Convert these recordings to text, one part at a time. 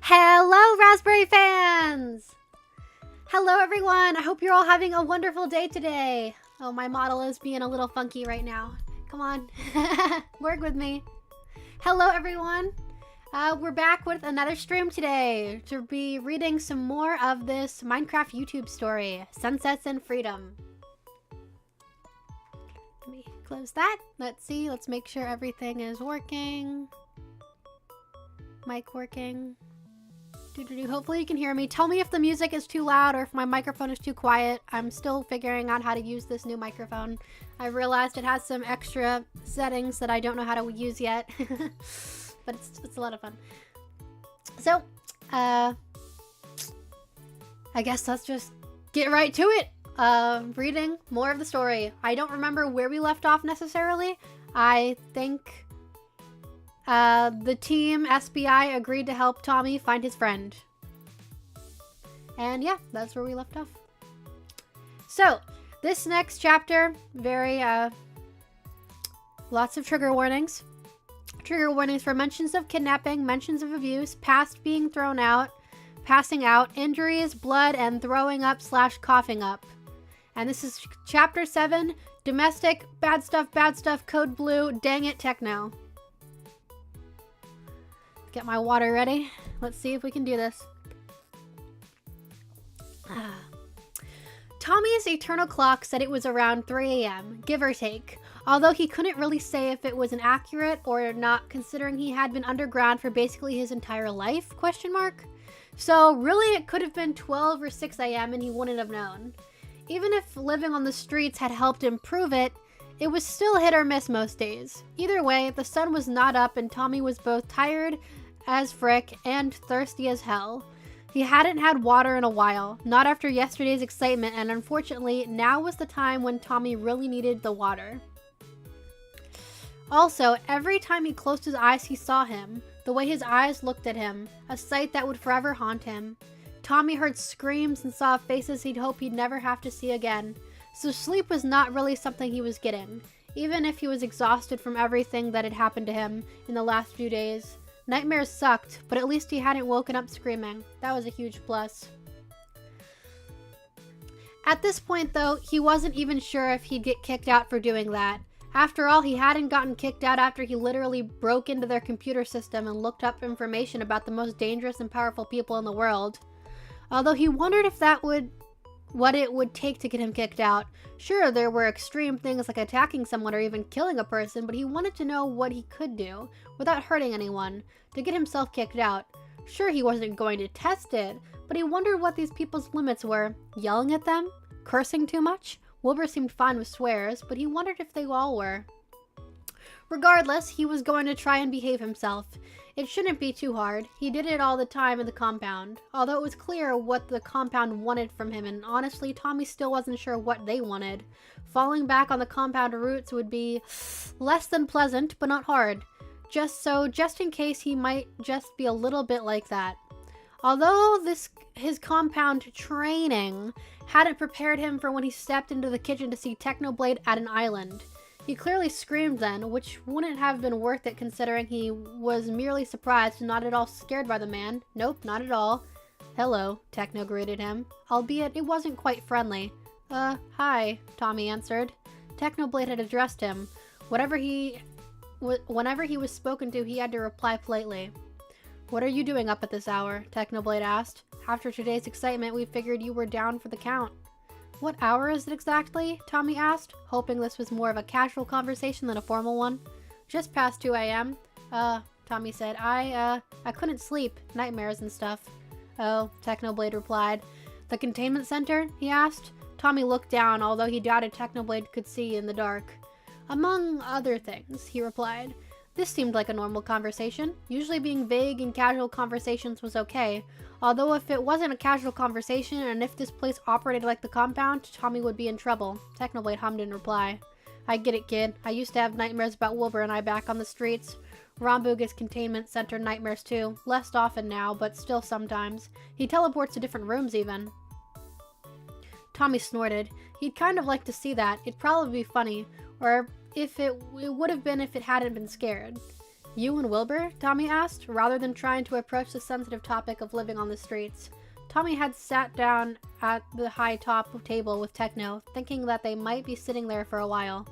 Hello, Raspberry fans! Hello, everyone. I hope you're all having a wonderful day today. Oh, my model is being a little funky right now. Come on, work with me. Hello, everyone. We're back with another stream today to be reading some more of this Minecraft YouTube story, Sunsets and Freedom. Let me close that. Let's see. Let's make sure everything is working. Mic working. Hopefully you can hear me. Tell me if the music is too loud or if my microphone is too quiet. I'm still figuring out how to use this new microphone. I realized it has some extra settings that I don't know how to use yet. But it's a lot of fun. So, I guess let's just get right to it. Reading more of the story. I don't remember where we left off necessarily. I think the team SBI agreed to help Tommy find his friend. And yeah, that's where we left off. So, this next chapter, very, lots of trigger warnings. Trigger warnings for mentions of kidnapping, mentions of abuse, past being thrown out, passing out, injuries, blood, and throwing up / coughing up. And this is chapter 7, domestic, bad stuff, code blue, dang it, techno. Get my water ready. Let's see if we can do this. Tommy's eternal clock said it was around 3 a.m., give or take, although he couldn't really say if it was an accurate or not, considering he had been underground for basically his entire life, ? So really it could have been 12 or 6 a.m. and he wouldn't have known. Even if living on the streets had helped improve it, It was still hit or miss most days. Either way, the sun was not up and Tommy was both tired as frick and thirsty as hell. He hadn't had water in a while, not after yesterday's excitement, and unfortunately, now was the time when Tommy really needed the water. Also, every time he closed his eyes, he saw him. The way his eyes looked at him, a sight that would forever haunt him. Tommy heard screams and saw faces he'd hope he'd never have to see again. So sleep was not really something he was getting, even if he was exhausted from everything that had happened to him in the last few days. Nightmares sucked, but at least he hadn't woken up screaming. That was a huge plus. At this point, though, he wasn't even sure if he'd get kicked out for doing that. After all, he hadn't gotten kicked out after he literally broke into their computer system and looked up information about the most dangerous and powerful people in the world. Although he wondered if that would what it would take to get him kicked out. Sure, there were extreme things like attacking someone or even killing a person, but he wanted to know what he could do, without hurting anyone, to get himself kicked out. Sure, he wasn't going to test it, but he wondered what these people's limits were. Yelling at them? Cursing too much? Wilbur seemed fine with swears, but he wondered if they all were. Regardless, he was going to try and behave himself. It shouldn't be too hard. He did it all the time in the compound, although it was clear what the compound wanted from him, and honestly, Tommy still wasn't sure what they wanted. Falling back on the compound routes would be less than pleasant, but not hard. Just in case he might just be a little bit like that. Although his compound training hadn't prepared him for when he stepped into the kitchen to see Technoblade at an island. He clearly screamed then, which wouldn't have been worth it considering he was merely surprised and not at all scared by the man. Nope, not at all. Hello, Techno greeted him, albeit it wasn't quite friendly. Hi, Tommy answered. Technoblade had addressed him. Whenever he was spoken to, he had to reply politely. What are you doing up at this hour? Technoblade asked. After today's excitement, we figured you were down for the count. What hour is it exactly? Tommy asked, hoping this was more of a casual conversation than a formal one. Just past 2 a.m. Tommy said, I couldn't sleep. Nightmares and stuff. Oh, Technoblade replied. The containment center? He asked. Tommy looked down, although he doubted Technoblade could see in the dark. Among other things, he replied. This seemed like a normal conversation. Usually being vague in casual conversations was okay. Although if it wasn't a casual conversation and if this place operated like the compound, Tommy would be in trouble. Technoblade hummed in reply. I get it, kid. I used to have nightmares about Wilbur and I back on the streets. Rambo gets containment center nightmares too. Less often now, but still sometimes. He teleports to different rooms even. Tommy snorted. He'd kind of like to see that. It'd probably be funny. Or if it would have been if it hadn't been scared. You and Wilbur? Tommy asked, rather than trying to approach the sensitive topic of living on the streets. Tommy had sat down at the high top table with Techno, thinking that they might be sitting there for a while.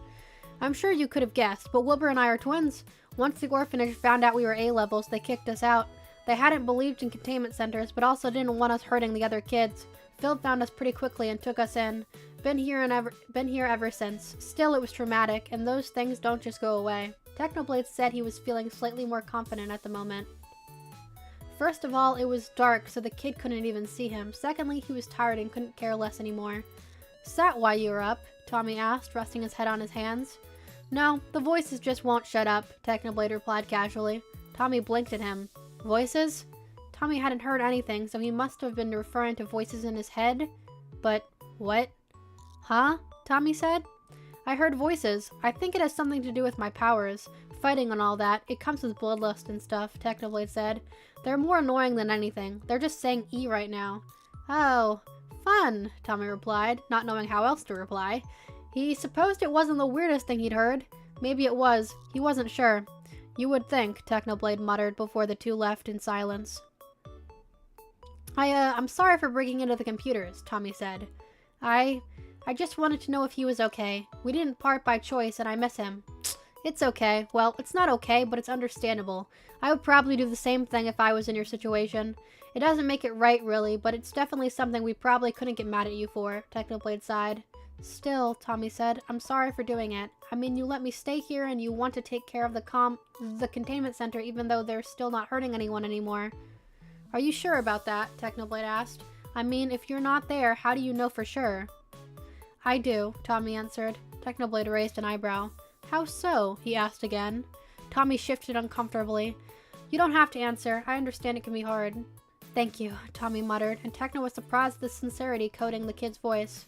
I'm sure you could have guessed, but Wilbur and I are twins. Once the orphanage found out we were A-levels, they kicked us out. They hadn't believed in containment centers, but also didn't want us hurting the other kids. Phil found us pretty quickly and took us in. Been here ever since. Still, it was traumatic, and those things don't just go away. Technoblade said he was feeling slightly more confident at the moment. First of all, it was dark, so the kid couldn't even see him. Secondly, he was tired and couldn't care less anymore. Is that why you were up? Tommy asked, resting his head on his hands. No, the voices just won't shut up, Technoblade replied casually. Tommy blinked at him. Voices? Tommy hadn't heard anything, so he must have been referring to voices in his head. But, what? Huh? Tommy said. I heard voices. I think it has something to do with my powers. Fighting and all that. It comes with bloodlust and stuff, Technoblade said. They're more annoying than anything. They're just saying E right now. Oh, fun, Tommy replied, not knowing how else to reply. He supposed it wasn't the weirdest thing he'd heard. Maybe it was. He wasn't sure. You would think, Technoblade muttered before the two left in silence. I'm sorry for breaking into the computers, Tommy said. I just wanted to know if he was okay. We didn't part by choice and I miss him. It's okay. Well, it's not okay, but it's understandable. I would probably do the same thing if I was in your situation. It doesn't make it right, really, but it's definitely something we probably couldn't get mad at you for, Technoblade sighed. Still, Tommy said, I'm sorry for doing it. I mean, you let me stay here and you want to take care of the containment center even though they're still not hurting anyone anymore. Are you sure about that? Technoblade asked. I mean, if you're not there, how do you know for sure? I do, Tommy answered. Technoblade raised an eyebrow. How so? He asked again. Tommy shifted uncomfortably. You don't have to answer. I understand it can be hard. Thank you, Tommy muttered, and Techno was surprised at the sincerity coating the kid's voice.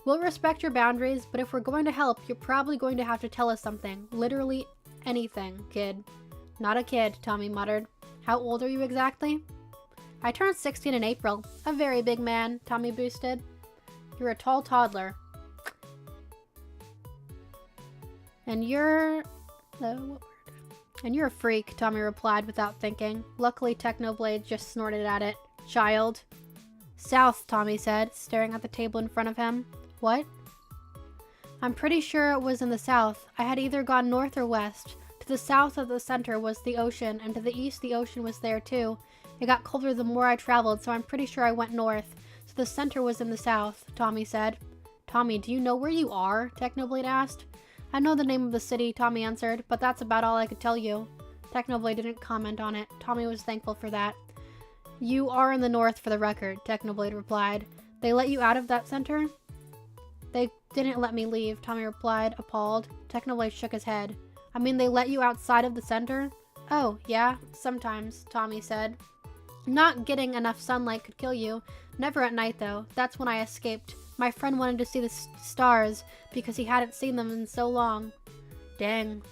We'll respect your boundaries, but if we're going to help, you're probably going to have to tell us something. Literally anything, kid. Not a kid, Tommy muttered. How old are you exactly? I turned 16 in April. A very big man, Tommy boosted. You're a tall toddler. And you're a freak, Tommy replied without thinking. Luckily, Technoblade just snorted at it. Child. South, Tommy said, staring at the table in front of him. What? I'm pretty sure it was in the south. I had either gone north or west. To the south of the center was the ocean, and to the east the ocean was there too. It got colder the more I traveled, so I'm pretty sure I went north. So the center was in the south, Tommy said. Tommy, do you know where you are? Technoblade asked. I know the name of the city, Tommy answered, but that's about all I could tell you. Technoblade didn't comment on it. Tommy was thankful for that. You are in the north for the record, Technoblade replied. They let you out of that center? They didn't let me leave, Tommy replied, appalled. Technoblade shook his head. I mean, they let you outside of the center? Oh, yeah, sometimes, Tommy said. Not getting enough sunlight could kill you. Never at night, though. That's when I escaped. My friend wanted to see the stars because he hadn't seen them in so long. Dang.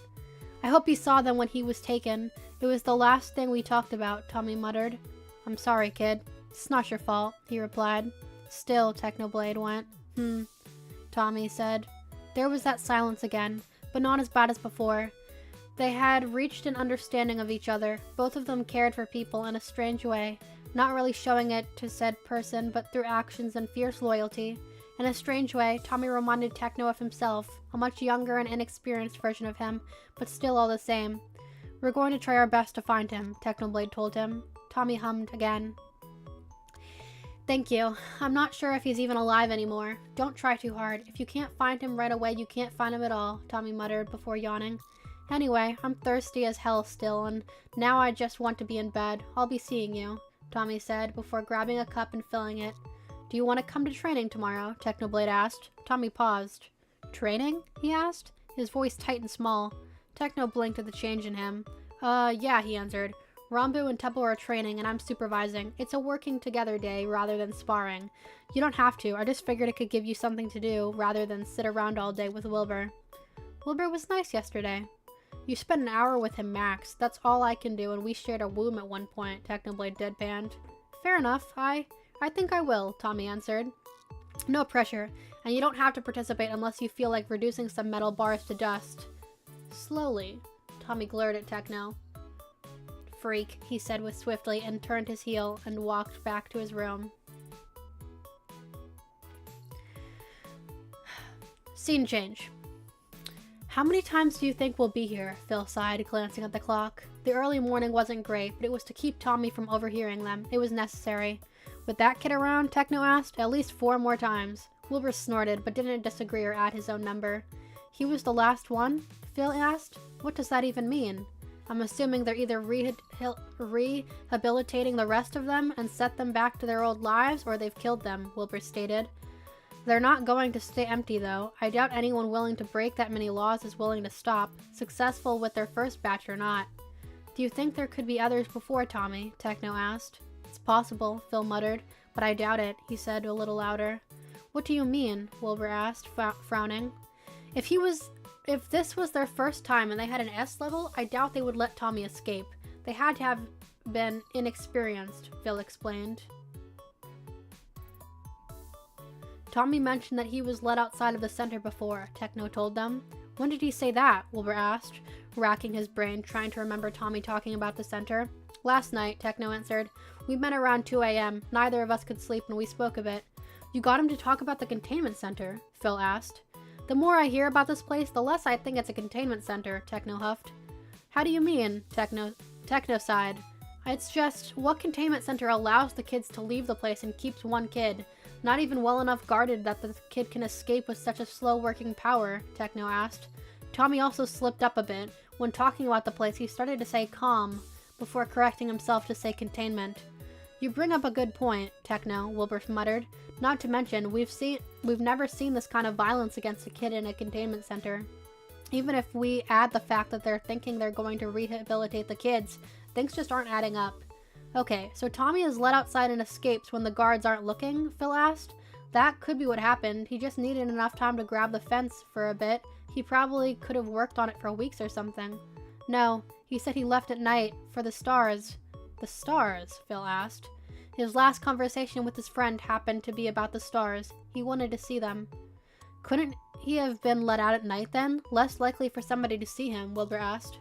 I hope he saw them when he was taken. It was the last thing we talked about, Tommy muttered. I'm sorry, kid. It's not your fault, he replied. Still, Technoblade went. Tommy said. There was that silence again, but not as bad as before. They had reached an understanding of each other. Both of them cared for people in a strange way, not really showing it to said person, but through actions and fierce loyalty. In a strange way, Tommy reminded Techno of himself, a much younger and inexperienced version of him, but still all the same. We're going to try our best to find him, Technoblade told him. Tommy hummed again. Thank you. I'm not sure if he's even alive anymore. Don't try too hard. If you can't find him right away, you can't find him at all, Tommy muttered before yawning. Anyway, I'm thirsty as hell still, and now I just want to be in bed. I'll be seeing you, Tommy said before grabbing a cup and filling it. Do you want to come to training tomorrow? Technoblade asked. Tommy paused. Training? He asked, his voice tight and small. Techno blinked at the change in him. Yeah, he answered. Rambu and Teppo are training and I'm supervising. It's a working together day rather than sparring. You don't have to. I just figured it could give you something to do rather than sit around all day with Wilbur. Wilbur was nice yesterday. You spent an hour with him max. That's all I can do, and we shared a womb at one point, Technoblade deadpanned. Fair enough. I think I will, Tommy answered. No pressure, and you don't have to participate unless you feel like reducing some metal bars to dust. Slowly, Tommy glared at Techno. Freak, he said with swiftly, and turned his heel and walked back to his room. Scene change. How many times do you think we'll be here? Phil sighed, glancing at the clock. The early morning wasn't great, but it was to keep Tommy from overhearing them. It was necessary. With that kid around, Techno asked, at least 4 more times. Wilbur snorted, but didn't disagree or add his own number. He was the last one? Phil asked. What does that even mean? I'm assuming they're either rehabilitating the rest of them and set them back to their old lives, or they've killed them, Wilbur stated. They're not going to stay empty, though. I doubt anyone willing to break that many laws is willing to stop, successful with their first batch or not. Do you think there could be others before, Tommy? Techno asked. It's possible, Phil muttered, but I doubt it, he said a little louder. What do you mean? Wilbur asked, frowning. If this was their first time and they had an S level, I doubt they would let Tommy escape. They had to have been inexperienced, Phil explained. Tommy mentioned that he was let outside of the center before, Techno told them. When did he say that? Wilbur asked, racking his brain, trying to remember Tommy talking about the center. Last night, Techno answered. We met around 2 a.m. Neither of us could sleep and we spoke of it. You got him to talk about the containment center? Phil asked. The more I hear about this place, the less I think it's a containment center, Techno huffed. How do you mean? Techno sighed. It's just, what containment center allows the kids to leave the place and keeps one kid? Not even well enough guarded that the kid can escape with such a slow working power, Techno asked. Tommy also slipped up a bit. When talking about the place, he started to say calm, before correcting himself to say containment. You bring up a good point, Techno, Wilbur muttered. Not to mention, we've never seen this kind of violence against a kid in a containment center. Even if we add the fact that they're thinking they're going to rehabilitate the kids, things just aren't adding up. Okay, so Tommy is let outside and escapes when the guards aren't looking, Phil asked. That could be what happened. He just needed enough time to grab the fence for a bit. He probably could have worked on it for weeks or something. No, he said he left at night for the stars. The stars? Phil asked. His last conversation with his friend happened to be about the stars. He wanted to see them. Couldn't he have been let out at night then? Less likely for somebody to see him, Wilbur asked.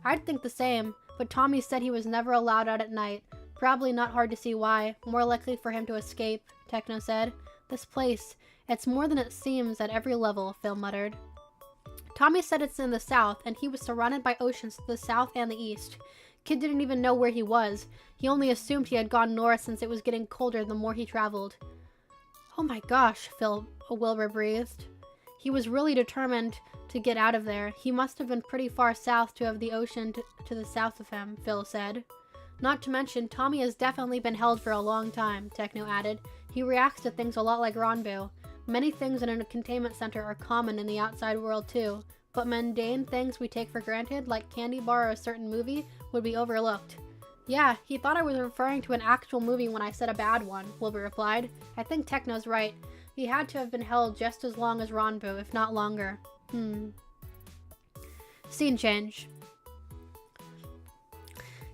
I'd think the same, but Tommy said he was never allowed out at night. Probably not hard to see why. More likely for him to escape, Techno said. This place, it's more than it seems at every level, Phil muttered. Tommy said it's in the south, and he was surrounded by oceans to the south and the east. Kid didn't even know where he was. He only assumed he had gone north since it was getting colder the more he traveled. Oh my gosh, Wilbur breathed. He was really determined to get out of there. He must have been pretty far south to have the ocean to the south of him, Phil said. Not to mention, Tommy has definitely been held for a long time, Techno added. He reacts to things a lot like Ronbu. Many things in a containment center are common in the outside world too, but mundane things we take for granted, like candy bar or a certain movie, would be overlooked. Yeah, he thought I was referring to an actual movie when I said a bad one, Wilbur replied. I think Techno's right. He had to have been held just as long as Ronbu, if not longer. Scene change.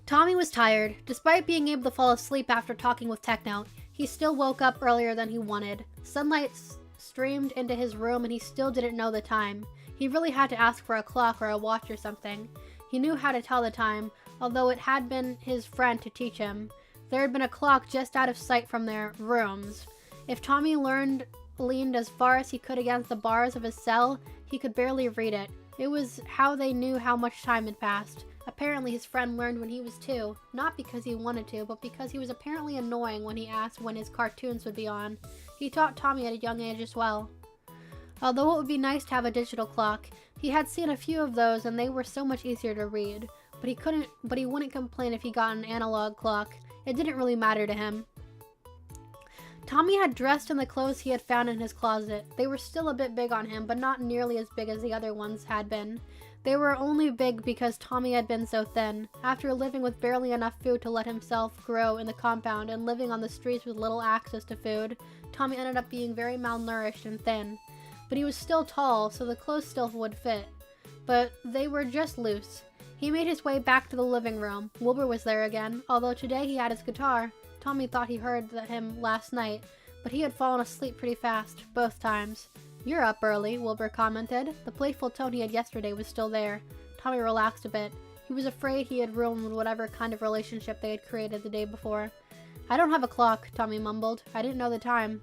Tommy was tired. Despite being able to fall asleep after talking with Techno, he still woke up earlier than he wanted. Sunlight streamed into his room and he still didn't know the time. He really had to ask for a clock or a watch or something. He knew how to tell the time, although it had been his friend to teach him. There had been a clock just out of sight from their rooms. If Tommy leaned as far as he could against the bars of his cell, he could barely read it. It was how they knew how much time had passed. Apparently his friend learned when he was 2, not because he wanted to, but because he was apparently annoying when he asked when his cartoons would be on. He taught Tommy at a young age as well. Although it would be nice to have a digital clock, he had seen a few of those and they were so much easier to read. But he wouldn't complain if he got an analog clock. It didn't really matter to him. Tommy had dressed in the clothes he had found in his closet. They were still a bit big on him, but not nearly as big as the other ones had been. They were only big because Tommy had been so thin. After living with barely enough food to let himself grow in the compound and living on the streets with little access to food, Tommy ended up being very malnourished and thin. But he was still tall, so the clothes still would fit. But they were just loose. He made his way back to the living room. Wilbur was there again, although today he had his guitar. Tommy thought he heard him last night, but he had fallen asleep pretty fast, both times. You're up early, Wilbur commented. The playful tone he had yesterday was still there. Tommy relaxed a bit. He was afraid he had ruined whatever kind of relationship they had created the day before. I don't have a clock, Tommy mumbled. I didn't know the time.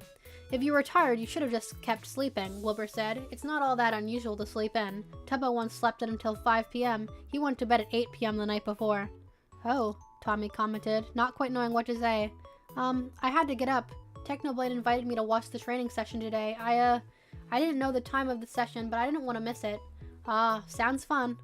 If you were tired, you should have just kept sleeping, Wilbur said. It's not all that unusual to sleep in. Tubbo once slept in until 5 p.m. He went to bed at 8 p.m. the night before. Oh, Tommy commented, not quite knowing what to say. I had to get up. Technoblade invited me to watch the training session today. I didn't know the time of the session, but I didn't want to miss it. Ah, sounds fun.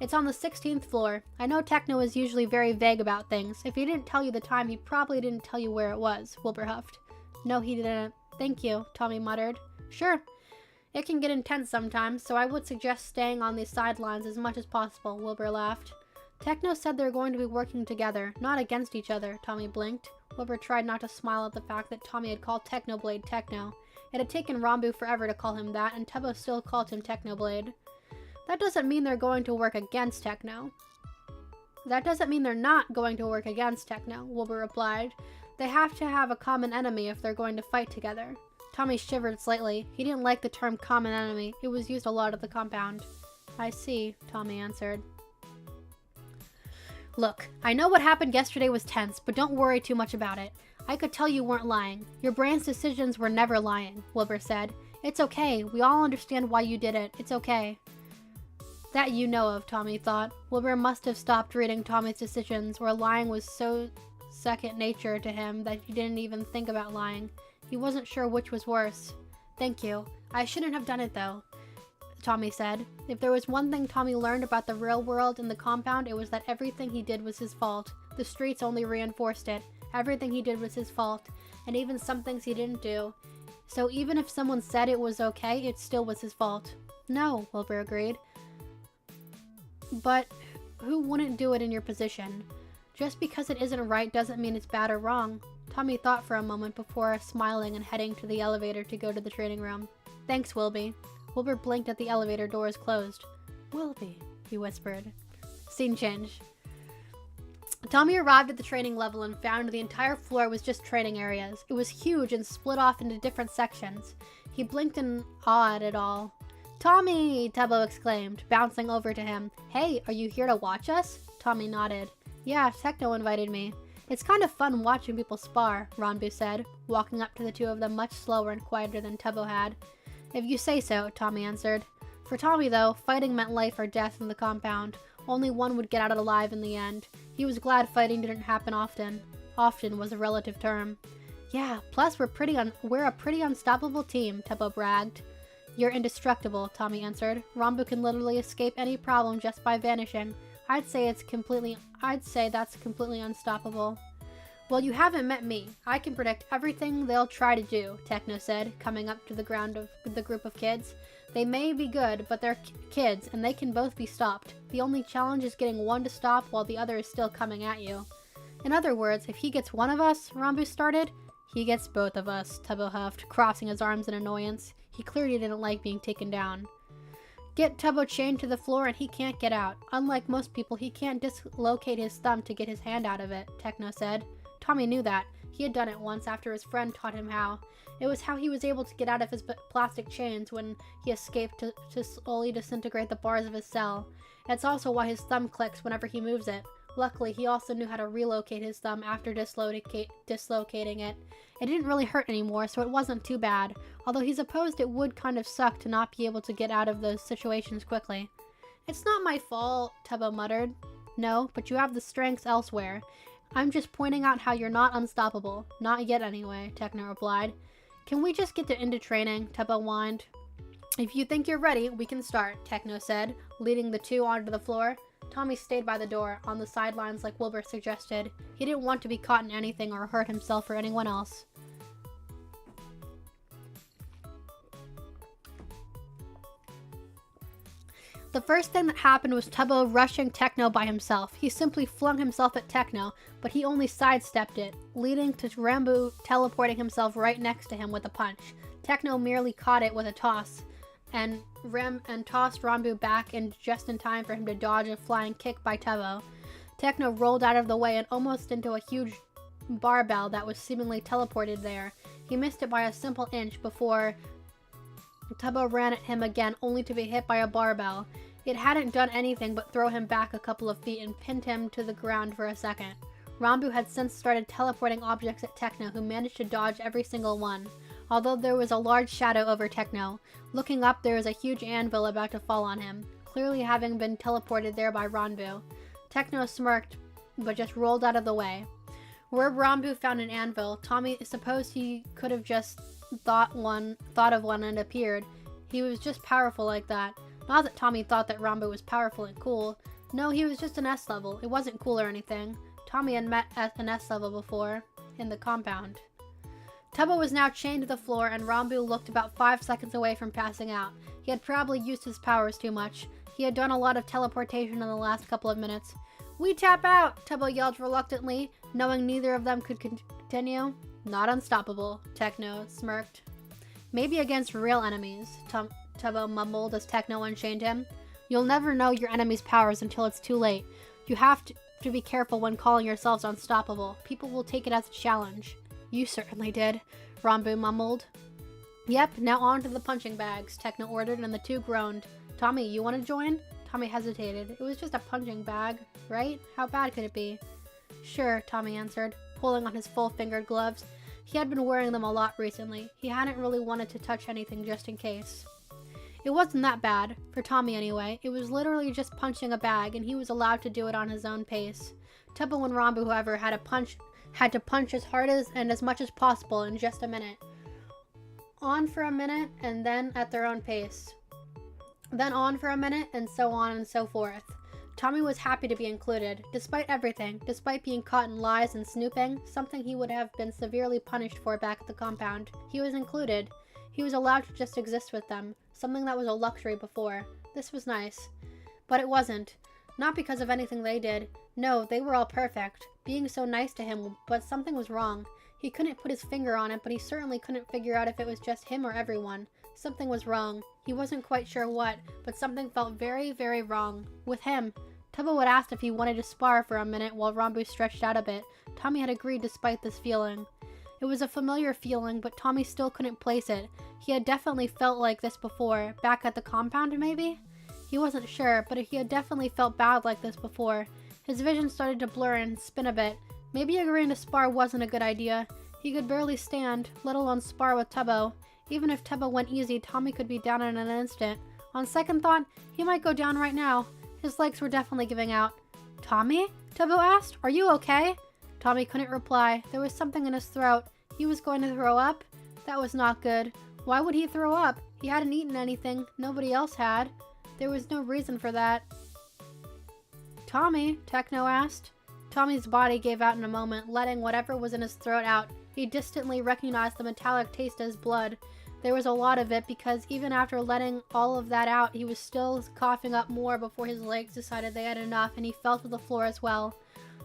It's on the 16th floor. I know Techno is usually very vague about things. If he didn't tell you the time, he probably didn't tell you where it was, Wilbur huffed. No, he didn't. Thank you, Tommy muttered. Sure. It can get intense sometimes, so I would suggest staying on the sidelines as much as possible, Wilbur laughed. Techno said they're going to be working together, not against each other, Tommy blinked. Wilbur tried not to smile at the fact that Tommy had called Technoblade Techno. It had taken Ronbu forever to call him that, and Tubbo still called him Technoblade. That doesn't mean they're going to work against Techno. That doesn't mean they're not going to work against Techno, Wilbur replied. They have to have a common enemy if they're going to fight together. Tommy shivered slightly. He didn't like the term common enemy. It was used a lot at the compound. I see, Tommy answered. Look, I know what happened yesterday was tense, but don't worry too much about it. I could tell you weren't lying. Your brain's decisions were never lying, Wilbur said. It's okay. We all understand why you did it. It's okay. That you know of, Tommy thought. Wilbur must have stopped reading Tommy's decisions, where lying was so second nature to him that he didn't even think about lying. He wasn't sure which was worse. Thank you. I shouldn't have done it, though, Tommy said. If there was one thing Tommy learned about the real world and the compound, it was that everything he did was his fault. The streets only reinforced it. Everything he did was his fault, and even some things he didn't do. So even if someone said it was okay, it still was his fault. No, Wilbur agreed. But who wouldn't do it in your position? Just because it isn't right doesn't mean it's bad or wrong. Tommy thought for a moment before smiling and heading to the elevator to go to the training room. Thanks, Wilby. Wilbur blinked at the elevator doors closed. Wilby, he whispered. Scene change. Tommy arrived at the training level and found the entire floor was just training areas. It was huge and split off into different sections. He blinked in awe at it all. Tommy! Tubbo exclaimed, bouncing over to him. Hey, are you here to watch us? Tommy nodded. Yeah, Techno invited me. It's kind of fun watching people spar, Ranbu said, walking up to the two of them much slower and quieter than Tubbo had. If you say so, Tommy answered. For Tommy, though, fighting meant life or death in the compound. Only one would get out alive in the end. He was glad fighting didn't happen often. Often was a relative term. Yeah, plus we're a pretty unstoppable team, Tubbo bragged. You're indestructible, Tommy answered. Ranbu can literally escape any problem just by vanishing. I'd say that's completely unstoppable. Well, you haven't met me. I can predict everything they'll try to do, Techno said, coming up to the ground of the group of kids. They may be good, but they're kids, and they can both be stopped. The only challenge is getting one to stop while the other is still coming at you. In other words, if he gets one of us, Ranbu started, he gets both of us, Tubbo huffed, crossing his arms in annoyance. He clearly didn't like being taken down. Get Tubbo chained to the floor and he can't get out. Unlike most people, he can't dislocate his thumb to get his hand out of it, Techno said. Tommy knew that. He had done it once after his friend taught him how. It was how he was able to get out of his plastic chains when he escaped to slowly disintegrate the bars of his cell. It's also why his thumb clicks whenever he moves it. Luckily, he also knew how to relocate his thumb after dislocating it. It didn't really hurt anymore, so it wasn't too bad, although he supposed it would kind of suck to not be able to get out of those situations quickly. It's not my fault, Tubbo muttered. No, but you have the strengths elsewhere. I'm just pointing out how you're not unstoppable. Not yet anyway, Techno replied. Can we just get into training? Tubbo whined. If you think you're ready, we can start, Techno said, leading the two onto the floor. Tommy stayed by the door, on the sidelines like Wilbur suggested. He didn't want to be caught in anything or hurt himself or anyone else. The first thing that happened was Tubbo rushing Techno by himself. He simply flung himself at Techno, but he only sidestepped it, leading to Ranbu teleporting himself right next to him with a punch. Techno merely caught it with a toss, and tossed Ranbu back just in time for him to dodge a flying kick by Tubbo. Techno rolled out of the way and almost into a huge barbell that was seemingly teleported there. He missed it by a simple inch before Tubbo ran at him again, only to be hit by a barbell. It hadn't done anything but throw him back a couple of feet and pinned him to the ground for a second. Ranbu had since started teleporting objects at Techno, who managed to dodge every single one. Although there was a large shadow over Techno, looking up there was a huge anvil about to fall on him, clearly having been teleported there by Ranbu. Techno smirked, but just rolled out of the way. Where Ranbu found an anvil, Tommy supposed he could have just thought of one and appeared. He was just powerful like that. Not that Tommy thought that Ranbu was powerful and cool. No, he was just an S level. It wasn't cool or anything. Tommy had met at an S level before, in the compound. Tubbo was now chained to the floor, and Ranbu looked about 5 seconds away from passing out. He had probably used his powers too much. He had done a lot of teleportation in the last couple of minutes. We tap out, Tubbo yelled reluctantly, knowing neither of them could continue. Not unstoppable, Techno smirked. Maybe against real enemies, Tubbo mumbled as Techno unchained him. You'll never know your enemy's powers until it's too late. You have to be careful when calling yourselves unstoppable. People will take it as a challenge. You certainly did, Ranbu mumbled. Yep, now on to the punching bags, Techno ordered, and the two groaned. Tommy, you want to join? Tommy hesitated. It was just a punching bag, right? How bad could it be? Sure, Tommy answered, pulling on his full-fingered gloves. He had been wearing them a lot recently. He hadn't really wanted to touch anything just in case. It wasn't that bad, for Tommy anyway. It was literally just punching a bag, and he was allowed to do it on his own pace. Tubbo and Ranbu, however, had to punch as hard and as much as possible in just a minute. On for a minute, and then at their own pace. Then on for a minute, and so on and so forth. Tommy was happy to be included. Despite everything, despite being caught in lies and snooping, something he would have been severely punished for back at the compound, he was included. He was allowed to just exist with them, something that was a luxury before. This was nice. But it wasn't. Not because of anything they did. No, they were all perfect, being so nice to him, but something was wrong. He couldn't put his finger on it, but he certainly couldn't figure out if it was just him or everyone. Something was wrong. He wasn't quite sure what, but something felt very, very wrong. With him. Tubbo had asked if he wanted to spar for a minute while Ranboo stretched out a bit. Tommy had agreed despite this feeling. It was a familiar feeling, but Tommy still couldn't place it. He had definitely felt like this before. Back at the compound, maybe? He wasn't sure, but he had definitely felt bad like this before. His vision started to blur and spin a bit. Maybe agreeing to spar wasn't a good idea. He could barely stand, let alone spar with Tubbo. Even if Tubbo went easy, Tommy could be down in an instant. On second thought, he might go down right now. His legs were definitely giving out. "Tommy?" Tubbo asked. "Are you okay?" Tommy couldn't reply. There was something in his throat. He was going to throw up? That was not good. Why would he throw up? He hadn't eaten anything. Nobody else had. There was no reason for that. "Tommy?" Techno asked. Tommy's body gave out in a moment, letting whatever was in his throat out. He distantly recognized the metallic taste as blood. There was a lot of it because even after letting all of that out, he was still coughing up more before his legs decided they had enough and he fell to the floor as well.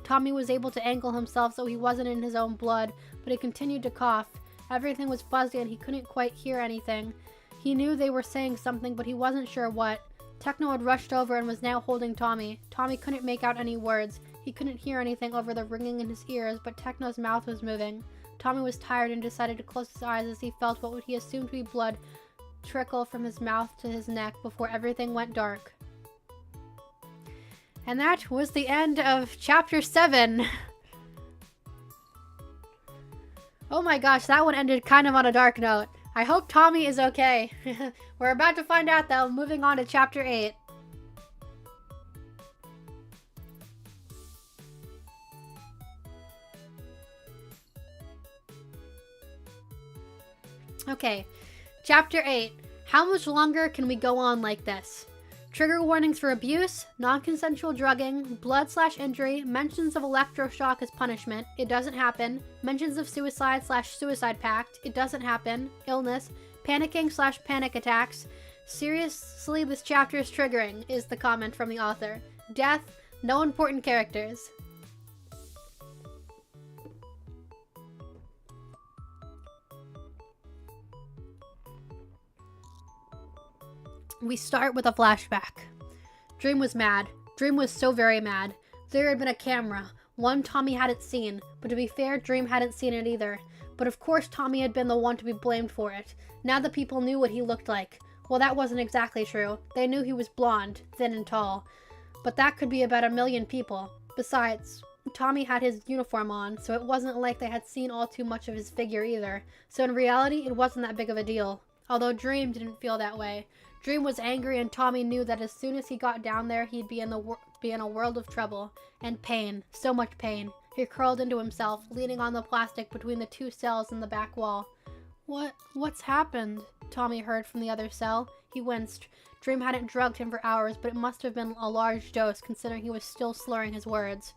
Tommy was able to angle himself so he wasn't in his own blood, but he continued to cough. Everything was fuzzy and he couldn't quite hear anything. He knew they were saying something, but he wasn't sure what. Techno had rushed over and was now holding Tommy. Tommy couldn't make out any words. He couldn't hear anything over the ringing in his ears, but Techno's mouth was moving. Tommy was tired and decided to close his eyes as he felt what he assumed to be blood trickle from his mouth to his neck before everything went dark. And that was the end of Chapter 7. Oh my gosh, that one ended kind of on a dark note. I hope Tommy is okay. We're about to find out though, moving on to Chapter 8. Okay, Chapter 8. How much longer can we go on like this? Trigger warnings for abuse, non-consensual drugging, blood/injury, mentions of electroshock as punishment, it doesn't happen, mentions of suicide/suicide pact, it doesn't happen, illness, panicking/panic attacks. Seriously, this chapter is triggering, is the comment from the author. Death, no important characters. We start with a flashback. Dream was mad. Dream was so very mad. There had been a camera. One Tommy hadn't seen, but to be fair, Dream hadn't seen it either. But of course Tommy had been the one to be blamed for it. Now the people knew what he looked like. Well, that wasn't exactly true. They knew he was blonde, thin and tall. But that could be about 1 million people. Besides, Tommy had his uniform on, so it wasn't like they had seen all too much of his figure either. So in reality, it wasn't that big of a deal. Although Dream didn't feel that way. Dream was angry and Tommy knew that as soon as he got down there, he'd be in a world of trouble. And pain. So much pain. He curled into himself, leaning on the plastic between the 2 cells in the back wall. What's happened? Tommy heard from the other cell. He winced. Dream hadn't drugged him for hours, but it must have been a large dose considering he was still slurring his words.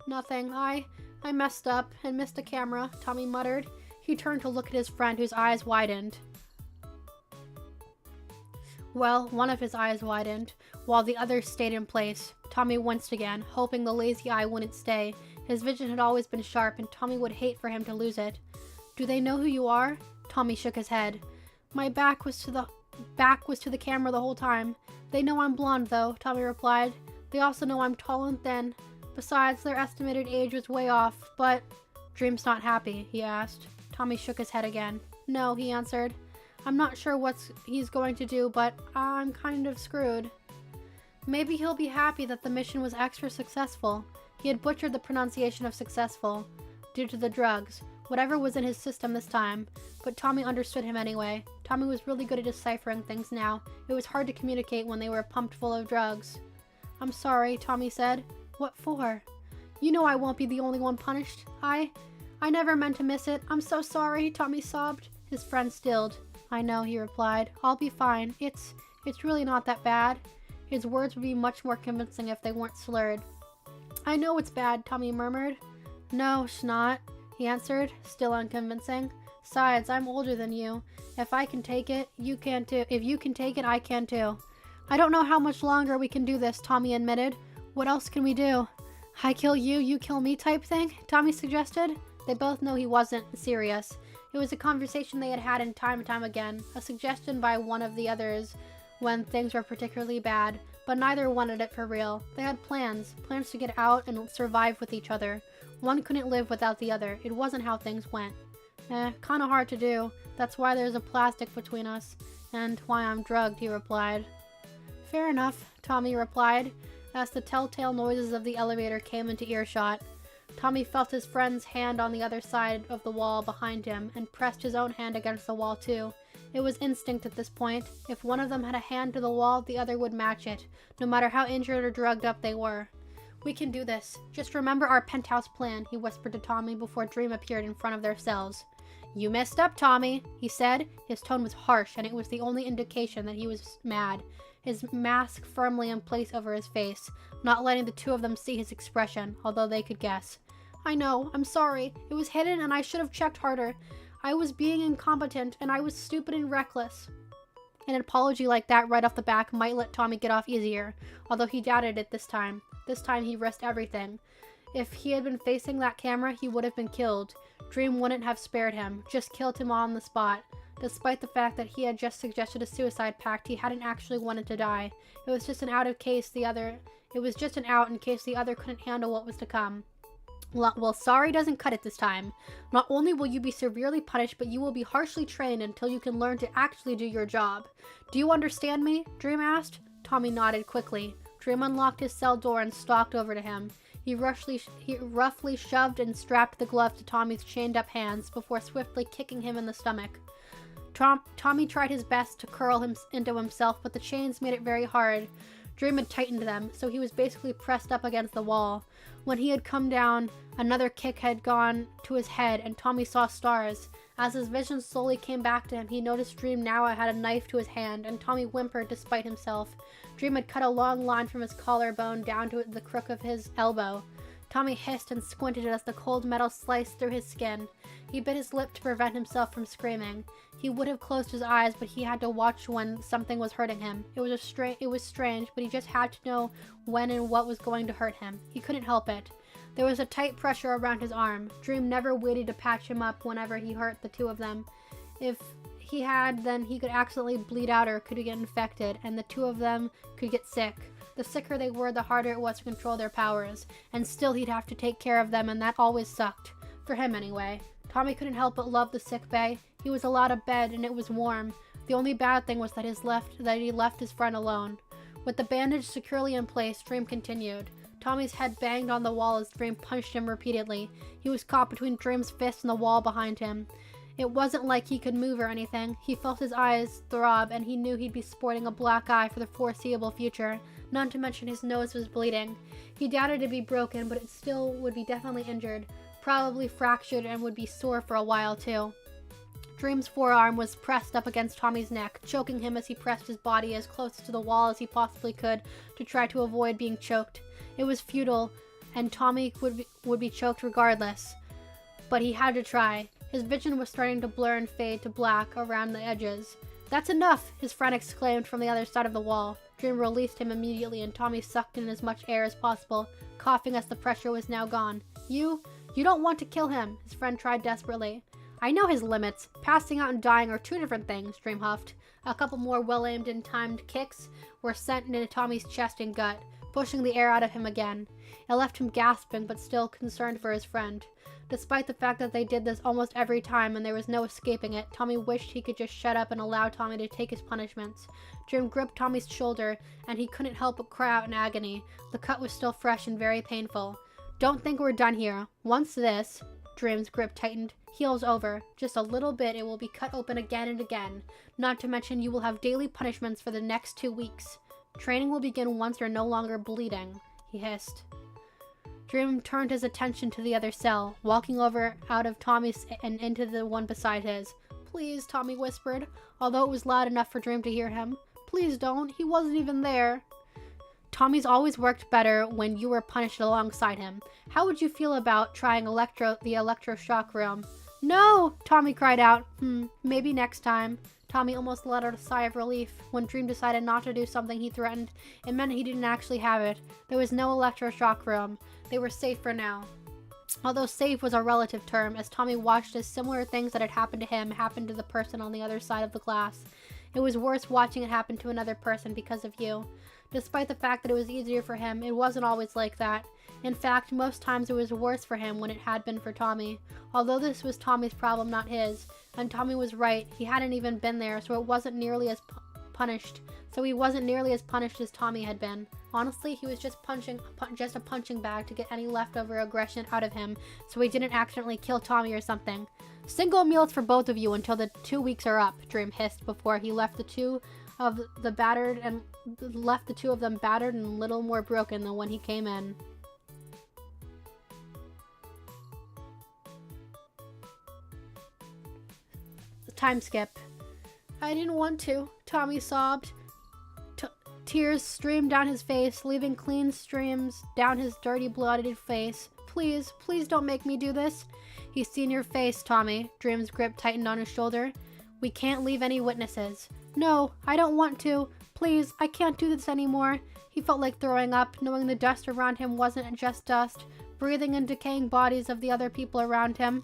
Nothing. I messed up and missed a camera, Tommy muttered. He turned to look at his friend whose eyes widened. Well, one of his eyes widened, while the other stayed in place. Tommy winced again, hoping the lazy eye wouldn't stay. His vision had always been sharp, and Tommy would hate for him to lose it. Do they know who you are? Tommy shook his head. My back was to the camera the whole time. They know I'm blonde, though, Tommy replied. They also know I'm tall and thin. Besides, their estimated age was way off, but... Dream's not happy, he asked. Tommy shook his head again. No, he answered. I'm not sure what he's going to do, but I'm kind of screwed. Maybe he'll be happy that the mission was extra successful. He had butchered the pronunciation of successful, due to the drugs, whatever was in his system this time, but Tommy understood him anyway. Tommy was really good at deciphering things now. It was hard to communicate when they were pumped full of drugs. I'm sorry, Tommy said. What for? You know I won't be the only one punished. I never meant to miss it. I'm so sorry, Tommy sobbed. His friend stilled. I know, he replied. I'll be fine. It's really not that bad. His words would be much more convincing if they weren't slurred. I know it's bad, Tommy murmured. No, it's not, he answered, still unconvincing. Besides, I'm older than you. If I can take it, you can too. If you can take it, I can too. I don't know how much longer we can do this, Tommy admitted. What else can we do? I kill you, you kill me type thing? Tommy suggested. They both know he wasn't serious. It was a conversation they had had in time and time again, a suggestion by one of the others when things were particularly bad, but neither wanted it for real. They had plans to get out and survive with each other. One couldn't live without the other. It wasn't how things went. Kinda hard to do. That's why there's a plastic between us, and why I'm drugged, he replied. Fair enough, Tommy replied, as the telltale noises of the elevator came into earshot. Tommy felt his friend's hand on the other side of the wall behind him, and pressed his own hand against the wall too. It was instinct at this point. If one of them had a hand to the wall, the other would match it, no matter how injured or drugged up they were. We can do this. Just remember our penthouse plan, he whispered to Tommy before Dream appeared in front of their cells. You messed up, Tommy, he said. His tone was harsh, and it was the only indication that he was mad. His mask firmly in place over his face, not letting the two of them see his expression, although they could guess. I know, I'm sorry. It was hidden and I should have checked harder. I was being incompetent and I was stupid and reckless. An apology like that right off the back might let Tommy get off easier, although he doubted it this time. This time he risked everything. If he had been facing that camera, he would have been killed. Dream wouldn't have spared him, just killed him on the spot. Despite the fact that he had just suggested a suicide pact, he hadn't actually wanted to die. It was just an out in case the other couldn't handle what was to come. Well, sorry doesn't cut it this time. Not only will you be severely punished, but you will be harshly trained until you can learn to actually do your job. Do you understand me? Dream asked. Tommy nodded quickly. Dream unlocked his cell door and stalked over to him. He roughly shoved and strapped the glove to Tommy's chained-up hands before swiftly kicking him in the stomach. Tommy tried his best to curl him into himself, but the chains made it very hard. Dream had tightened them, so he was basically pressed up against the wall. When he had come down, another kick had gone to his head, and Tommy saw stars. As his vision slowly came back to him, he noticed Dream now had a knife to his hand, and Tommy whimpered despite himself. Dream had cut a long line from his collarbone down to the crook of his elbow. Tommy hissed and squinted as the cold metal sliced through his skin. He bit his lip to prevent himself from screaming. He would have closed his eyes, but he had to watch when something was hurting him. It was strange, but he just had to know when and what was going to hurt him. He couldn't help it. There was a tight pressure around his arm. Dream never waited to patch him up whenever he hurt the two of them. If he had, then he could accidentally bleed out or could get infected, and the two of them could get sick. The sicker they were, the harder it was to control their powers, and still he'd have to take care of them, and that always sucked. For him, anyway. Tommy couldn't help but love the sick bay. He was allowed a bed, and it was warm. The only bad thing was that he left his friend alone. With the bandage securely in place, Dream continued. Tommy's head banged on the wall as Dream punched him repeatedly. He was caught between Dream's fist and the wall behind him. It wasn't like he could move or anything. He felt his eyes throb, and he knew he'd be sporting a black eye for the foreseeable future, not to mention his nose was bleeding. He doubted it'd be broken, but it still would be definitely injured, probably fractured, and would be sore for a while too. Dream's forearm was pressed up against Tommy's neck, choking him as he pressed his body as close to the wall as he possibly could to try to avoid being choked. It was futile, and Tommy would be choked regardless, but he had to try. His vision was starting to blur and fade to black around the edges. That's enough, his friend exclaimed from the other side of the wall. Dream released him immediately, and Tommy sucked in as much air as possible, coughing as the pressure was now gone. You don't want to kill him, his friend tried desperately. I know his limits. Passing out and dying are two different things, Dream huffed. A couple more well-aimed and timed kicks were sent into Tommy's chest and gut, pushing the air out of him again. It left him gasping, but still concerned for his friend. Despite the fact that they did this almost every time and there was no escaping it, Tommy wished he could just shut up and allow Tommy to take his punishments. Dream gripped Tommy's shoulder, and he couldn't help but cry out in agony. The cut was still fresh and very painful. Don't think we're done here. Once this, Dream's grip tightened, heals over, just a little bit, it will be cut open again and again. Not to mention you will have daily punishments for the next 2 weeks. Training will begin once you're no longer bleeding, he hissed. Dream turned his attention to the other cell, walking over out of Tommy's and into the one beside his. Please, Tommy whispered, although it was loud enough for Dream to hear him. Please don't, he wasn't even there. Tommy's always worked better when you were punished alongside him. How would you feel about trying the electroshock room? No! Tommy cried out. Maybe next time. Tommy almost let out a sigh of relief. When Dream decided not to do something he threatened, it meant he didn't actually have it. There was no electroshock room. They were safe for now. Although safe was a relative term, as Tommy watched as similar things that had happened to him happened to the person on the other side of the glass. It was worse watching it happen to another person because of you. Despite the fact that it was easier for him, it wasn't always like that. In fact, most times it was worse for him when it had been for Tommy. Although this was Tommy's problem, not his. And Tommy was right, he hadn't even been there, so it wasn't nearly as punished. So he wasn't nearly as punished as Tommy had been. Honestly, he was just a punching bag to get any leftover aggression out of him, so he didn't accidentally kill Tommy or something. Single meals for both of you until the 2 weeks are up, Dream hissed before he left the two of them battered and little more broken than when he came in. Time skip. I didn't want to, Tommy sobbed. Tears streamed down his face, leaving clean streams down his dirty, blooded face. Please, please don't make me do this. He's seen your face, Tommy. Dream's grip tightened on his shoulder. We can't leave any witnesses. No, I don't want to. Please, I can't do this anymore. He felt like throwing up, knowing the dust around him wasn't just dust, breathing in decaying bodies of the other people around him.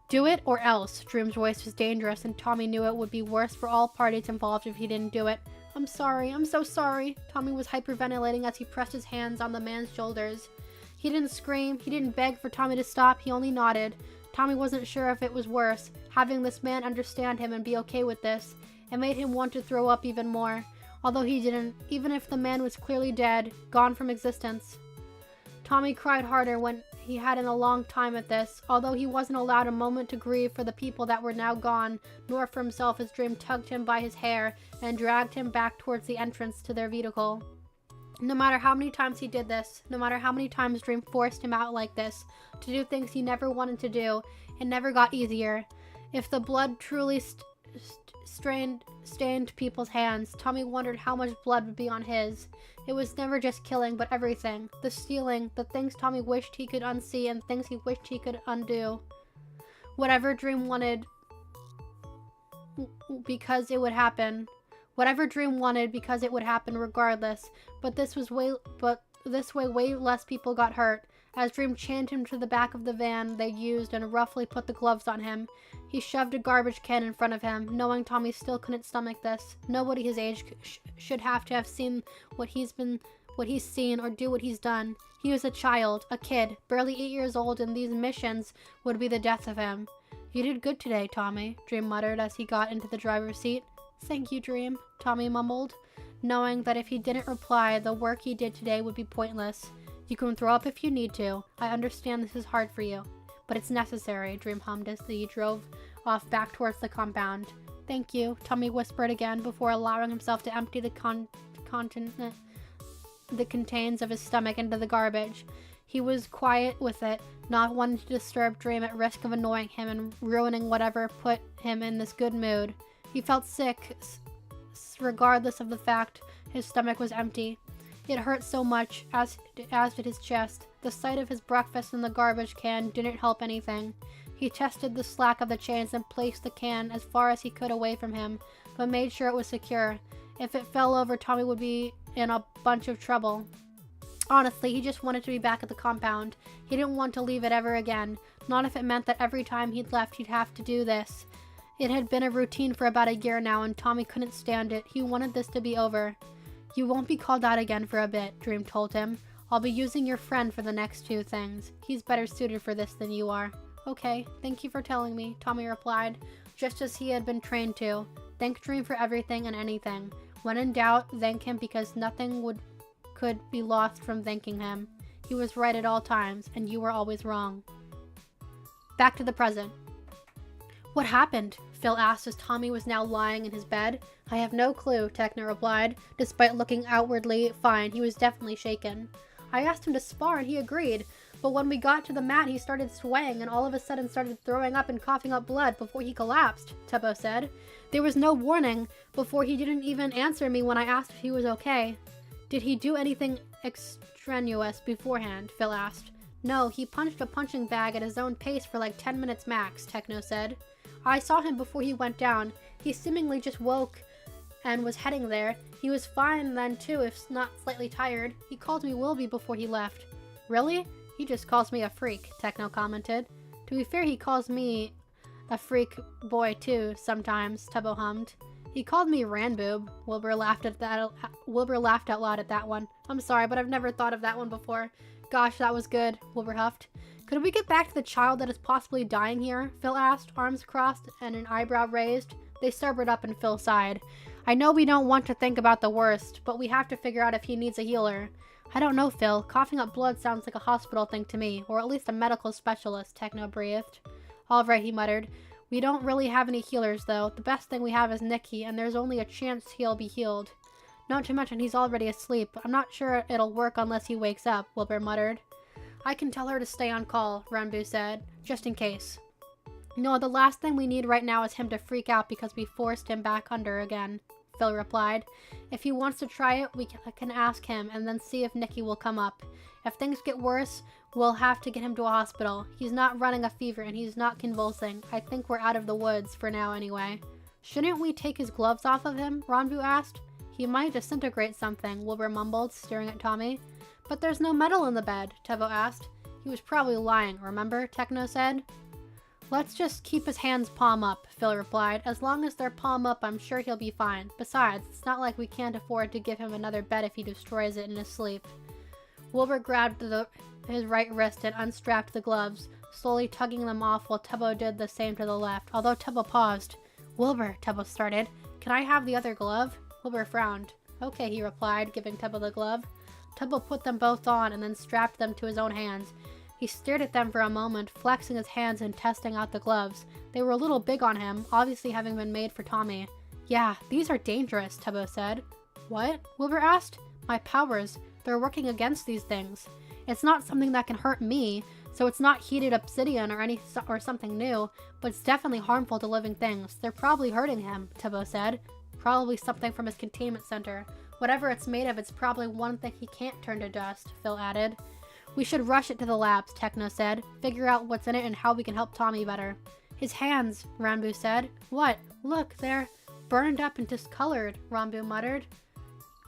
Do it or else. Dream's voice was dangerous, and Tommy knew it would be worse for all parties involved if he didn't do it. I'm sorry, I'm so sorry. Tommy was hyperventilating as he pressed his hands on the man's shoulders. He didn't scream, he didn't beg for Tommy to stop, he only nodded. Tommy wasn't sure if it was worse, having this man understand him and be okay with this. It made him want to throw up even more, although he didn't, even if the man was clearly dead, gone from existence. Tommy cried harder when he had in a long time at this, although he wasn't allowed a moment to grieve for the people that were now gone, nor for himself as Dream tugged him by his hair and dragged him back towards the entrance to their vehicle. No matter how many times he did this, no matter how many times Dream forced him out like this, to do things he never wanted to do, it never got easier. If the blood truly stained people's hands, Tommy wondered how much blood would be on his. It was never just killing, but everything. The stealing, the things Tommy wished he could unsee, and things he wished he could undo. Whatever Dream wanted, because it would happen. Whatever Dream wanted, because it would happen regardless. But this way, way less people got hurt. As Dream chained him to the back of the van they used and roughly put the gloves on him, he shoved a garbage can in front of him, knowing Tommy still couldn't stomach this. Nobody his age should have to have seen what he's seen or do what he's done. He was a child, a kid, barely 8 years old, and these missions would be the death of him. You did good today, Tommy, Dream muttered as he got into the driver's seat. Thank you, Dream, Tommy mumbled, knowing that if he didn't reply, the work he did today would be pointless. You can throw up if you need to. I understand this is hard for you, but it's necessary, Dream hummed as he drove off back towards the compound. Thank you, Tommy whispered again before allowing himself to empty the contains of his stomach into the garbage. He was quiet with it, not wanting to disturb Dream at risk of annoying him and ruining whatever put him in this good mood. He felt sick, regardless of the fact his stomach was empty. It hurt so much, as did his chest. The sight of his breakfast in the garbage can didn't help anything. He tested the slack of the chains and placed the can as far as he could away from him, but made sure it was secure. If it fell over, Tommy would be in a bunch of trouble. Honestly, he just wanted to be back at the compound. He didn't want to leave it ever again, not if it meant that every time he'd left he'd have to do this. It had been a routine for about a year now, and Tommy couldn't stand it. He wanted this to be over. You won't be called out again for a bit, Dream told him. I'll be using your friend for the next 2 things. He's better suited for this than you are. Okay, thank you for telling me, Tommy replied, just as he had been trained to. Thank Dream for everything and anything. When in doubt, thank him because nothing could be lost from thanking him. He was right at all times, and you were always wrong. Back to the present. What happened? Phil asked as Tommy was now lying in his bed. I have no clue, Techna replied. Despite looking outwardly fine, he was definitely shaken. I asked him to spar and he agreed, but when we got to the mat he started swaying and all of a sudden started throwing up and coughing up blood before he collapsed, Tebo said. There was no warning before he didn't even answer me when I asked if he was okay. Did he do anything extraneous beforehand? Phil asked. No, he punched a punching bag at his own pace for like 10 minutes max, Techno said. I saw him before he went down. He seemingly just woke and was heading there. He was fine then too, if not slightly tired. He called me Wilby before he left. Really? He just calls me a freak, Techno commented. To be fair, he calls me a freak boy too, sometimes, Tubbo hummed. He called me Ranboob. Wilbur laughed out loud at that one. I'm sorry, but I've never thought of that one before. Gosh, that was good, Wilbur huffed. Could we get back to the child that is possibly dying here? Phil asked, arms crossed and an eyebrow raised. They sobered up and Phil sighed. I know we don't want to think about the worst, but we have to figure out if he needs a healer. I don't know, Phil. Coughing up blood sounds like a hospital thing to me, or at least a medical specialist, Techno breathed. All right, he muttered. We don't really have any healers, though. The best thing we have is Nicky, and there's only a chance he'll be healed. Not to mention he's already asleep. I'm not sure it'll work unless he wakes up, Wilbur muttered. I can tell her to stay on call, Ranboo said, just in case. No, the last thing we need right now is him to freak out because we forced him back under again, Phil replied. If he wants to try it, we can ask him and then see if Nicky will come up. If things get worse, we'll have to get him to a hospital. He's not running a fever and he's not convulsing. I think we're out of the woods for now anyway. Shouldn't we take his gloves off of him? Ranboo asked. He might disintegrate something, Wilbur mumbled, staring at Tommy. But there's no metal in the bed, Tubbo asked. He was probably lying, remember? Techno said. Let's just keep his hands palm up, Phil replied. As long as they're palm up, I'm sure he'll be fine. Besides, it's not like we can't afford to give him another bed if he destroys it in his sleep. Wilbur grabbed his right wrist and unstrapped the gloves, slowly tugging them off while Tubbo did the same to the left, although Tubbo paused. Wilbur, Tubbo started. Can I have the other glove? Wilbur frowned. Okay, he replied, giving Tubbo the glove. Tubbo put them both on and then strapped them to his own hands. He stared at them for a moment, flexing his hands and testing out the gloves. They were a little big on him, obviously having been made for Tommy. Yeah, these are dangerous, Tubbo said. What? Wilbur asked. My powers. They're working against these things. It's not something that can hurt me, so it's not heated obsidian or something new, but it's definitely harmful to living things. They're probably hurting him, Tubbo said. Probably something from his containment center. Whatever it's made of, it's probably one thing he can't turn to dust, Phil added. We should rush it to the labs, Techno said. Figure out what's in it and how we can help Tommy better. His hands, Ranboo said. What? Look, they're burned up and discolored, Ranboo muttered.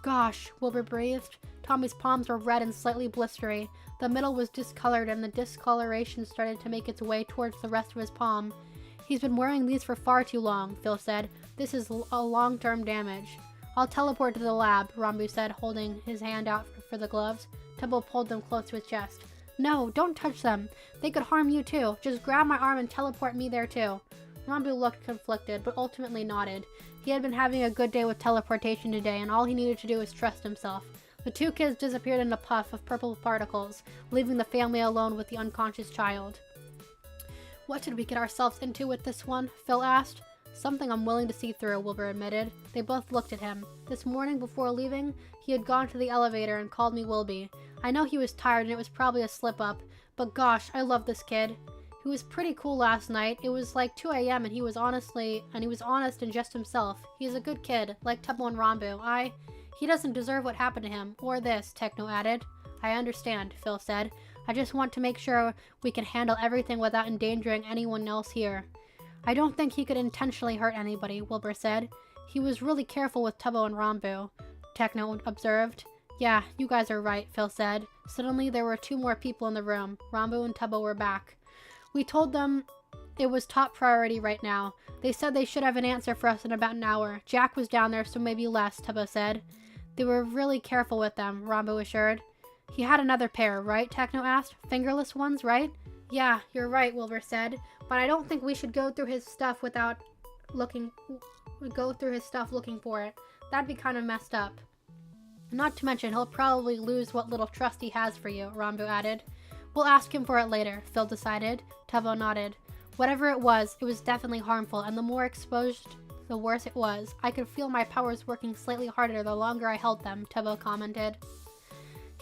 Gosh, Wilbur breathed. Tommy's palms were red and slightly blistery. The middle was discolored and the discoloration started to make its way towards the rest of his palm. He's been wearing these for far too long, Phil said. This is a long-term damage. I'll teleport to the lab, Ranboo said, holding his hand out for the gloves. Tubbo pulled them close to his chest. No, don't touch them. They could harm you too. Just grab my arm and teleport me there too. Ranboo looked conflicted, but ultimately nodded. He had been having a good day with teleportation today, and all he needed to do was trust himself. The two kids disappeared in a puff of purple particles, leaving the family alone with the unconscious child. What did we get ourselves into with this one? Phil asked. Something I'm willing to see through, Wilbur admitted. They both looked at him. This morning before leaving, he had gone to the elevator and called me Wilby. I know he was tired and it was probably a slip-up, but gosh, I love this kid. He was pretty cool last night. It was like 2 a.m. and he was honest and just himself. He's a good kid, like Tubbo and Ranboo. He doesn't deserve what happened to him, or this, Techno added. I understand, Phil said. I just want to make sure we can handle everything without endangering anyone else here. I don't think he could intentionally hurt anybody, Wilbur said. He was really careful with Tubbo and Ranboo, Techno observed. Yeah, you guys are right, Phil said. Suddenly there were 2 more people in the room. Ranboo and Tubbo were back. We told them it was top priority right now. They said they should have an answer for us in about an hour. Jack was down there, so maybe less, Tubbo said. They were really careful with them, Ranboo assured. He had another pair, right? Techno asked. Fingerless ones, right? Yeah, you're right, Wilbur said. But I don't think we should go through his stuff looking for it. That'd be kind of messed up. Not to mention, he'll probably lose what little trust he has for you, Ranboo added. We'll ask him for it later, Phil decided. Tubbo nodded. Whatever it was definitely harmful, and the more exposed, the worse it was. I could feel my powers working slightly harder the longer I held them, Tubbo commented.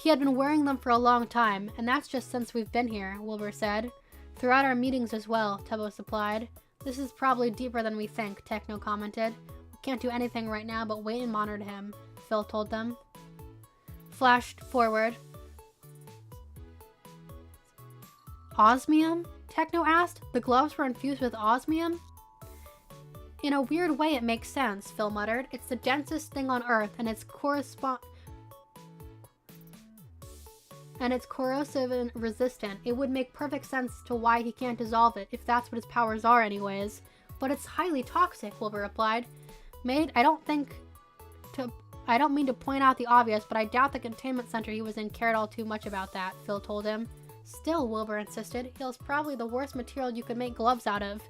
He had been wearing them for a long time, and that's just since we've been here, Wilbur said. Throughout our meetings as well, Tubbo supplied. This is probably deeper than we think, Techno commented. We can't do anything right now but wait and monitor him, Phil told them. flashed forward. Osmium? Techno asked. The gloves were infused with osmium? In a weird way, it makes sense, Phil muttered. It's the densest thing on Earth, and it's corrosive and resistant. It would make perfect sense to why he can't dissolve it, if that's what his powers are anyways. But it's highly toxic, Wilbur replied. Mate, I don't mean to point out the obvious, but I doubt the containment center he was in cared all too much about that, Phil told him. Still, Wilbur insisted, he's probably the worst material you could make gloves out of.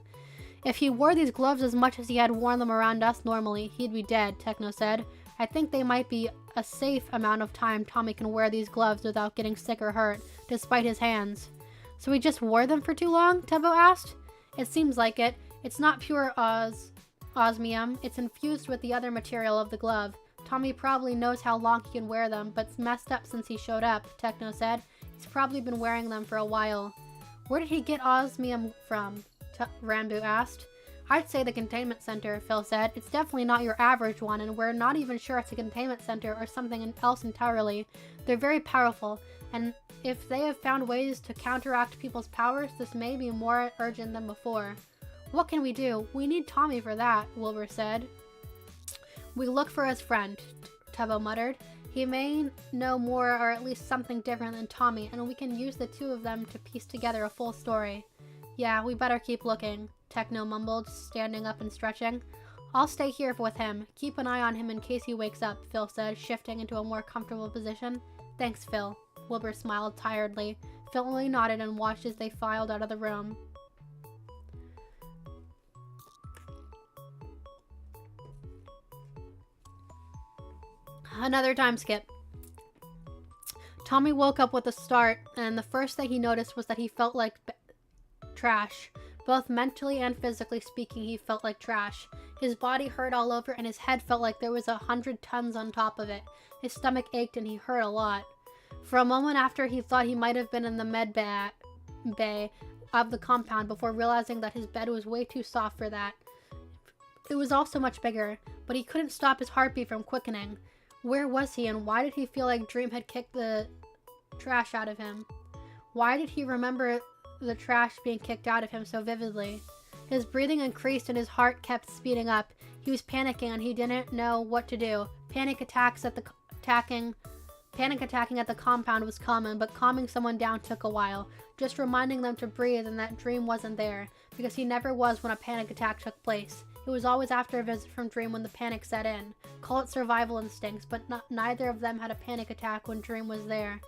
If he wore these gloves as much as he had worn them around us normally, he'd be dead, Techno said. I think they might be a safe amount of time Tommy can wear these gloves without getting sick or hurt, despite his hands. So he just wore them for too long? Tubbo asked. It seems like it. It's not pure osmium. It's infused with the other material of the glove. Tommy probably knows how long he can wear them, but it's messed up since he showed up, Techno said. He's probably been wearing them for a while. Where did he get osmium from? Rambo asked. I'd say the containment center, Phil said. It's definitely not your average one, and we're not even sure it's a containment center or something else entirely. They're very powerful, and if they have found ways to counteract people's powers, this may be more urgent than before. What can we do? We need Tommy for that, Wilbur said. We look for his friend, Tubbo muttered. He may know more or at least something different than Tommy, and we can use the two of them to piece together a full story. Yeah, we better keep looking, Techno mumbled, standing up and stretching. I'll stay here with him. Keep an eye on him in case he wakes up, Phil said, shifting into a more comfortable position. Thanks, Phil. Wilbur smiled tiredly. Phil only nodded and watched as they filed out of the room. Another time skip. Tommy woke up with a start, and the first thing he noticed was that he felt like trash. Both mentally and physically speaking, he felt like trash. His body hurt all over, and his head felt like there was 100 tons on top of it. His stomach ached, and he hurt a lot. For a moment after, he thought he might have been in the med bay of the compound before realizing that his bed was way too soft for that. It was also much bigger, but he couldn't stop his heartbeat from quickening. Where was he, and why did he feel like Dream had kicked the trash out of him? Why did he remember the trash being kicked out of him so vividly? His breathing increased and his heart kept speeding up. He was panicking and he didn't know what to do. Panic attacking at the compound was common, but calming someone down took a while. Just reminding them to breathe and that Dream wasn't there, because he never was when a panic attack took place. It was always after a visit from Dream when the panic set in. Call it survival instincts, but neither of them had a panic attack when Dream was there.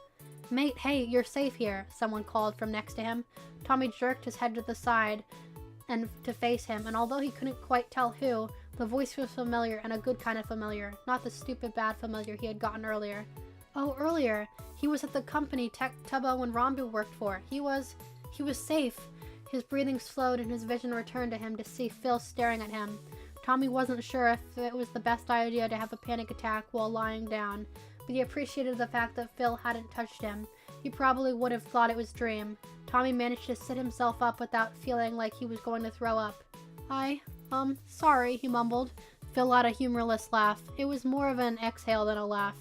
Mate, hey, you're safe here, someone called from next to him. Tommy jerked his head to the side and to face him, and although he couldn't quite tell who, the voice was familiar and a good kind of familiar, not the stupid bad familiar he had gotten earlier. Oh, earlier. He was at the company Tubbo and Rambu worked for. He was safe. His breathing slowed and his vision returned to him to see Phil staring at him. Tommy wasn't sure if it was the best idea to have a panic attack while lying down, but he appreciated the fact that Phil hadn't touched him. He probably would have thought it was Dream. Tommy managed to sit himself up without feeling like he was going to throw up. Sorry, he mumbled. Phil let a humorless laugh. It was more of an exhale than a laugh.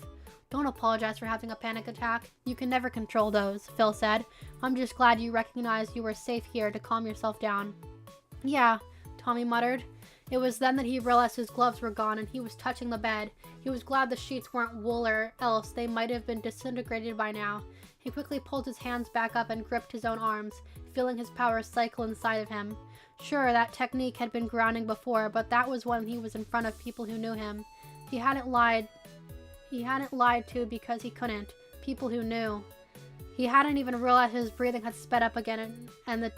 Don't apologize for having a panic attack. You can never control those, Phil said. I'm just glad you recognized you were safe here to calm yourself down. Yeah, Tommy muttered. It was then that he realized his gloves were gone and he was touching the bed. He was glad the sheets weren't wool or else they might have been disintegrated by now. He quickly pulled his hands back up and gripped his own arms, feeling his powers cycle inside of him. Sure, that technique had been grounding before, but that was when he was in front of people who knew him. He hadn't lied to because he couldn't. People who knew. He hadn't even realized his breathing had sped up again and the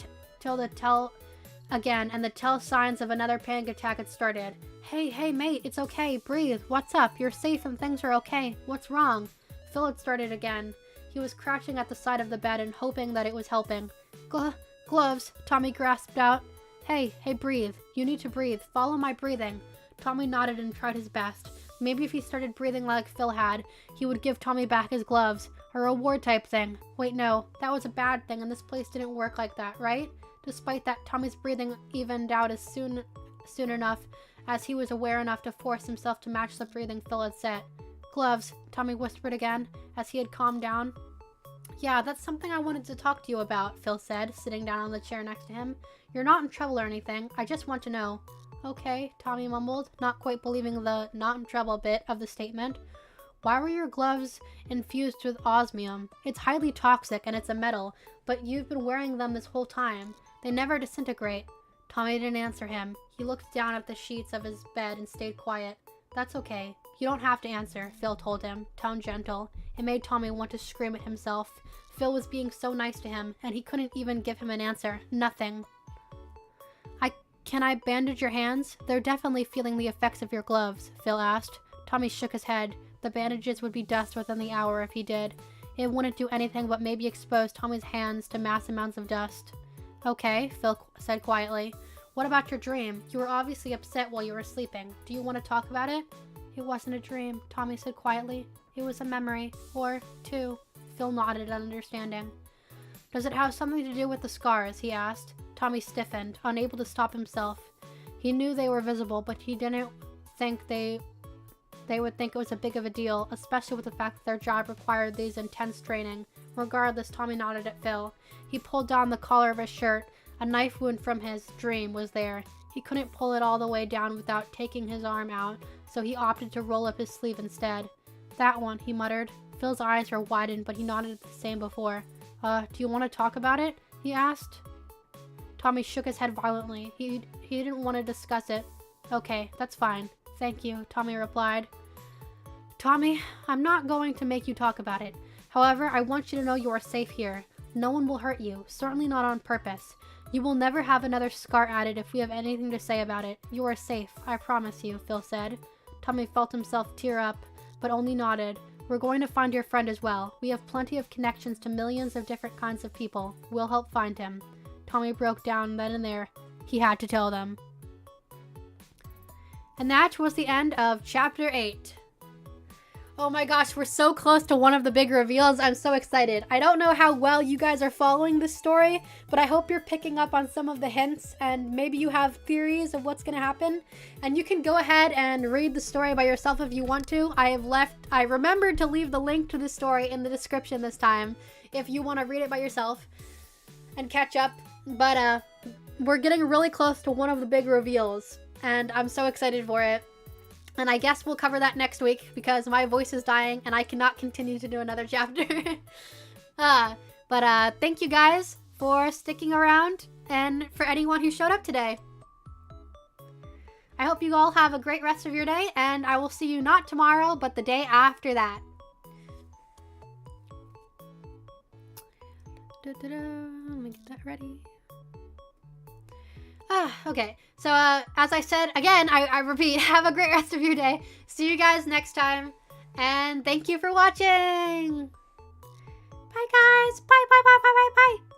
tell signs of another panic attack had started. Hey, mate, it's okay. Breathe. What's up? You're safe and things are okay. What's wrong? Phil had started again. He was crouching at the side of the bed and hoping that it was helping. Gloves, Tommy grasped out. Hey, breathe. You need to breathe. Follow my breathing. Tommy nodded and tried his best. Maybe if he started breathing like Phil had, he would give Tommy back his gloves. A reward type thing. Wait, no. That was a bad thing and this place didn't work like that, right? Despite that, Tommy's breathing evened out as soon enough as he was aware enough to force himself to match the breathing Phil had set. Gloves, Tommy whispered again, as he had calmed down. Yeah, that's something I wanted to talk to you about, Phil said, sitting down on the chair next to him. You're not in trouble or anything. I just want to know. Okay, Tommy mumbled, not quite believing the not in trouble bit of the statement. Why were your gloves infused with osmium? It's highly toxic and it's a metal, but you've been wearing them this whole time. They never disintegrate. Tommy didn't answer him. He looked down at the sheets of his bed and stayed quiet. That's okay. You don't have to answer, Phil told him, tone gentle. It made Tommy want to scream at himself. Phil was being so nice to him, and he couldn't even give him an answer. Nothing. Can I bandage your hands? They're definitely feeling the effects of your gloves, Phil asked. Tommy shook his head. The bandages would be dust within the hour if he did. It wouldn't do anything but maybe expose Tommy's hands to mass amounts of dust. Okay, Phil said quietly. What about your dream? You were obviously upset while you were sleeping. Do you want to talk about it? It wasn't a dream, Tommy said quietly. It was a memory. Or two. Phil nodded, understanding. Does it have something to do with the scars? He asked. Tommy stiffened, unable to stop himself. He knew they were visible, but he didn't think they would think it was a big of a deal, especially with the fact that their job required these intense training. Regardless, Tommy nodded at Phil. He pulled down the collar of his shirt. A knife wound from his dream was there. He couldn't pull it all the way down without taking his arm out, so he opted to roll up his sleeve instead. That one, he muttered. Phil's eyes were widened, but he nodded the same before. Do you want to talk about it? He asked. Tommy shook his head violently. He didn't want to discuss it. Okay, that's fine. Thank you, Tommy replied. Tommy, I'm not going to make you talk about it. However, I want you to know you are safe here. No one will hurt you, certainly not on purpose. You will never have another scar added if we have anything to say about it. You are safe, I promise you, Phil said. Tommy felt himself tear up, but only nodded. We're going to find your friend as well. We have plenty of connections to millions of different kinds of people. We'll help find him. Tommy broke down then and there. He had to tell them. And that was the end of Chapter 8. Oh my gosh, we're so close to one of the big reveals. I'm so excited. I don't know how well you guys are following this story, but I hope you're picking up on some of the hints and maybe you have theories of what's going to happen. And you can go ahead and read the story by yourself if you want to. I remembered to leave the link to the story in the description this time if you want to read it by yourself and catch up. But we're getting really close to one of the big reveals and I'm so excited for it. And I guess we'll cover that next week because my voice is dying and I cannot continue to do another chapter. But thank you guys for sticking around and for anyone who showed up today. I hope you all have a great rest of your day and I will see you not tomorrow, but the day after that. Let me get that ready. Okay, so as I said, again, I repeat, have a great rest of your day. See you guys next time, and thank you for watching. Bye, guys. Bye, bye, bye, bye, bye, bye.